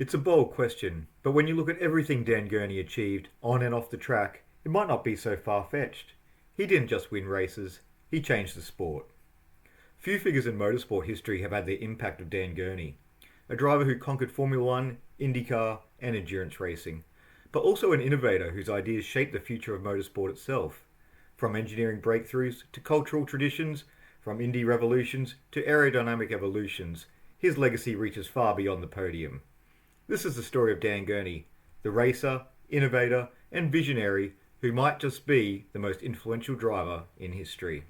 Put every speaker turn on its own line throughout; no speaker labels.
It's a bold question, but when you look at everything Dan Gurney achieved on and off the track, it might not be so far-fetched. He didn't just win races, he changed the sport. Few figures in motorsport history have had the impact of Dan Gurney, a driver who conquered Formula One, IndyCar, and endurance racing, but also an innovator whose ideas shaped the future of motorsport itself. From engineering breakthroughs to cultural traditions, from Indy revolutions to aerodynamic evolutions, his legacy reaches far beyond the podium. This is the story of Dan Gurney, the racer, innovator, and visionary who might just be the most influential driver in history.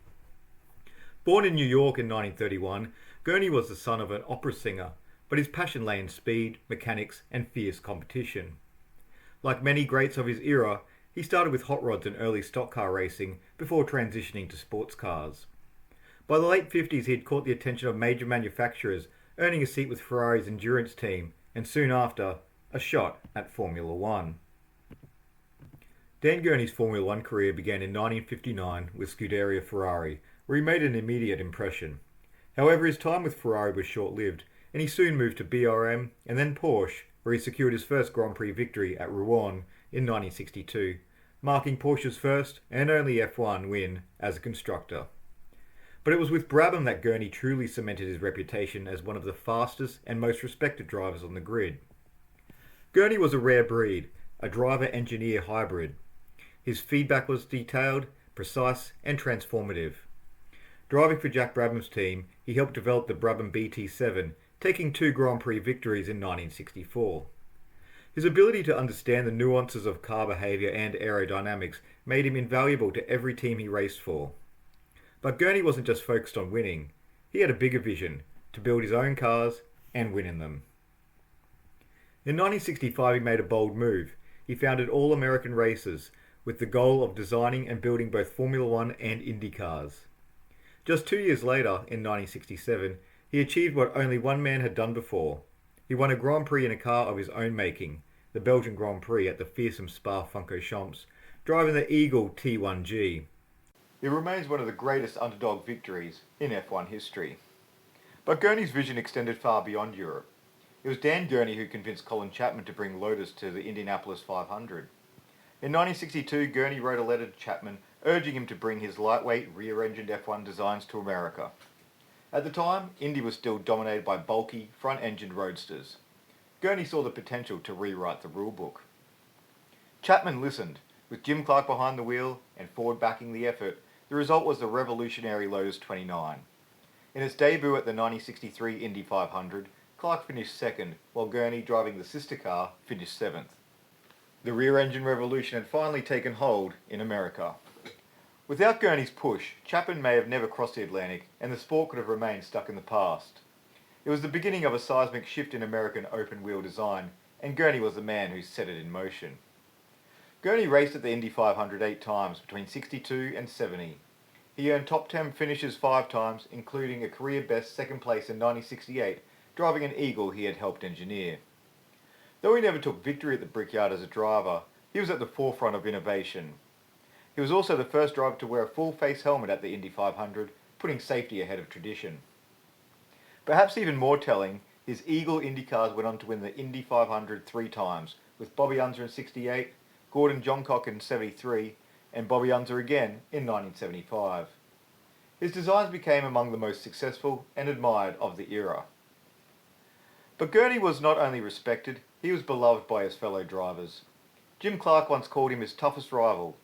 Born in New York in 1931, Gurney was the son of an opera singer, but his passion lay in speed, mechanics, and fierce competition. Like many greats of his era, he started with hot rods and early stock car racing before transitioning to sports cars. By the late 50s, he had caught the attention of major manufacturers, earning a seat with Ferrari's endurance team, and soon after, a shot at Formula One. Dan Gurney's Formula One career began in 1959 with Scuderia Ferrari, where he made an immediate impression. However, his time with Ferrari was short-lived, and he soon moved to BRM and then Porsche, where he secured his first Grand Prix victory at Rouen in 1962, marking Porsche's first and only F1 win as a constructor. But it was with Brabham that Gurney truly cemented his reputation as one of the fastest and most respected drivers on the grid. Gurney was a rare breed, a driver-engineer hybrid. His feedback was detailed, precise, and transformative. Driving for Jack Brabham's team, he helped develop the Brabham BT7, taking 2 Grand Prix victories in 1964. His ability to understand the nuances of car behaviour and aerodynamics made him invaluable to every team he raced for. But Gurney wasn't just focused on winning. He had a bigger vision, to build his own cars and win in them. In 1965 he made a bold move. He founded All American Races with the goal of designing and building both Formula One and Indy cars. Just 2 years later, in 1967, he achieved what only one man had done before. He won a Grand Prix in a car of his own making, the Belgian Grand Prix at the fearsome Spa-Francorchamps, driving the Eagle T1G. It remains one of the greatest underdog victories in F1 history. But Gurney's vision extended far beyond Europe. It was Dan Gurney who convinced Colin Chapman to bring Lotus to the Indianapolis 500. In 1962, Gurney wrote a letter to Chapman urging him to bring his lightweight rear-engined F1 designs to America. At the time, Indy was still dominated by bulky, front-engined roadsters. Gurney saw the potential to rewrite the rulebook. Chapman listened. With Jim Clark behind the wheel and Ford backing the effort, the result was the revolutionary Lotus 29. In its debut at the 1963 Indy 500, Clark finished second, while Gurney, driving the sister car, finished seventh. The rear-engine revolution had finally taken hold in America. Without Gurney's push, Chapman may have never crossed the Atlantic, and the sport could have remained stuck in the past. It was the beginning of a seismic shift in American open-wheel design, and Gurney was the man who set it in motion. Gurney raced at the Indy 500 8 times between 62 and 70. He earned top 10 finishes 5 times, including a career-best second place in 1968, driving an Eagle he had helped engineer. Though he never took victory at the Brickyard as a driver, he was at the forefront of innovation. He was also the first driver to wear a full-face helmet at the Indy 500, putting safety ahead of tradition. Perhaps even more telling, his Eagle Indy cars went on to win the Indy 500 3 times, with Bobby Unser in 68, Gordon Johncock in 73, and Bobby Unser again in 1975. His designs became among the most successful and admired of the era. But Gurney was not only respected, he was beloved by his fellow drivers. Jim Clark once called him his toughest rival.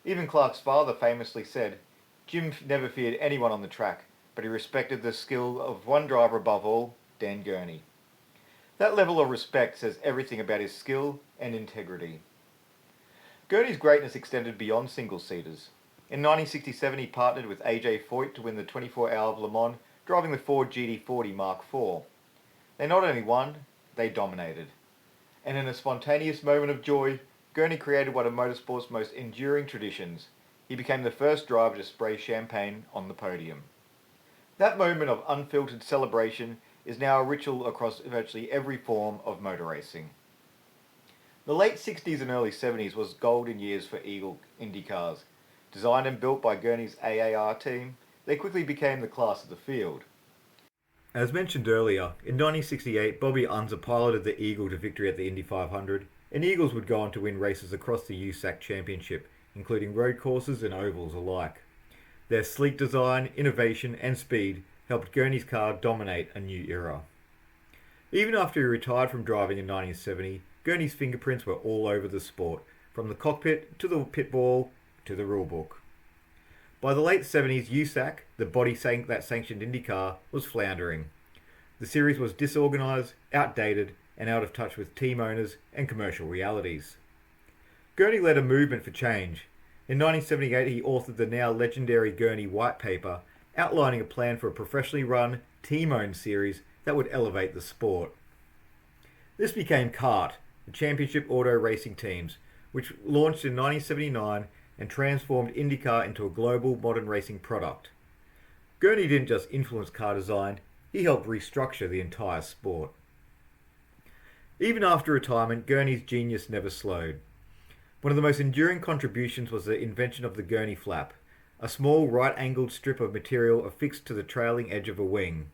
Even Clark's father famously said, "Jim never feared anyone on the track, but he respected the skill of one driver above all, Dan Gurney." That level of respect says everything about his skill and integrity. Gurney's greatness extended beyond single-seaters. In 1967 he partnered with AJ Foyt to win the 24 Hour of Le Mans, driving the Ford GT40 Mark IV. They not only won, they dominated. And in a spontaneous moment of joy, Gurney created one of motorsport's most enduring traditions. He became the first driver to spray champagne on the podium. That moment of unfiltered celebration is now a ritual across virtually every form of motor racing. The late 60s and early 70s was golden years for Eagle Indy cars. Designed and built by Gurney's AAR team, they quickly became the class of the field. As mentioned earlier, in 1968, Bobby Unser piloted the Eagle to victory at the Indy 500, and Eagles would go on to win races across the USAC Championship, including road courses and ovals alike. Their sleek design, innovation, and speed helped Gurney's car dominate a new era. Even after he retired from driving in 1970, Gurney's fingerprints were all over the sport, from the cockpit to the pit wall to the rulebook. By the late 70s, USAC, the body that sanctioned IndyCar, was floundering. The series was disorganised, outdated, and out of touch with team owners and commercial realities. Gurney led a movement for change. In 1978, he authored the now legendary Gurney White Paper, outlining a plan for a professionally run, team-owned series that would elevate the sport. This became CART, the Championship Auto Racing Teams, which launched in 1979 and transformed IndyCar into a global modern racing product. Gurney didn't just influence car design, he helped restructure the entire sport. Even after retirement, Gurney's genius never slowed. One of the most enduring contributions was the invention of the Gurney Flap, a small right-angled strip of material affixed to the trailing edge of a wing.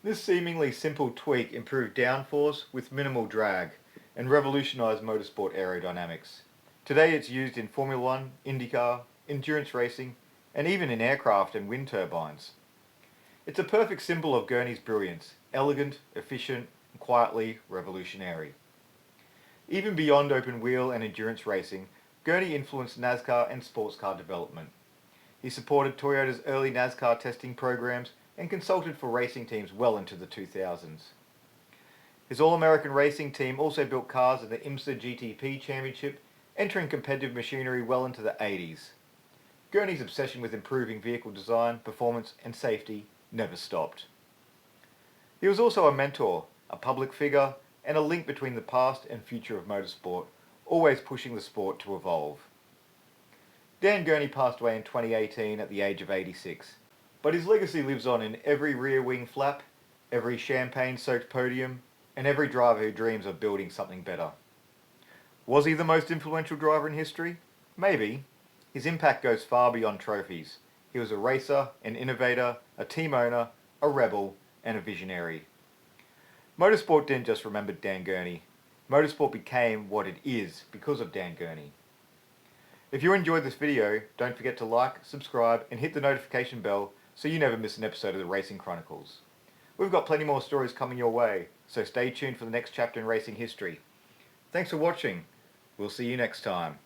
This seemingly simple tweak improved downforce with minimal drag and revolutionised motorsport aerodynamics. Today it's used in Formula One, IndyCar, endurance racing, and even in aircraft and wind turbines. It's a perfect symbol of Gurney's brilliance, elegant, efficient, and quietly revolutionary. Even beyond open wheel and endurance racing, Gurney influenced NASCAR and sports car development. He supported Toyota's early NASCAR testing programs and consulted for racing teams well into the 2000s. His All-American Racing team also built cars in the IMSA GTP Championship, entering competitive machinery well into the 80s. Gurney's obsession with improving vehicle design, performance, and safety never stopped. He was also a mentor, a public figure, and a link between the past and future of motorsport, always pushing the sport to evolve. Dan Gurney passed away in 2018 at the age of 86, but his legacy lives on in every rear wing flap, every champagne-soaked podium, and every driver who dreams of building something better. Was he the most influential driver in history? Maybe. His impact goes far beyond trophies. He was a racer, an innovator, a team owner, a rebel, and a visionary. Motorsport didn't just remember Dan Gurney. Motorsport became what it is because of Dan Gurney. If you enjoyed this video, don't forget to like, subscribe, and hit the notification bell so you never miss an episode of the Racing Chronicles. We've got plenty more stories coming your way, so stay tuned for the next chapter in racing history. Thanks for watching. We'll see you next time.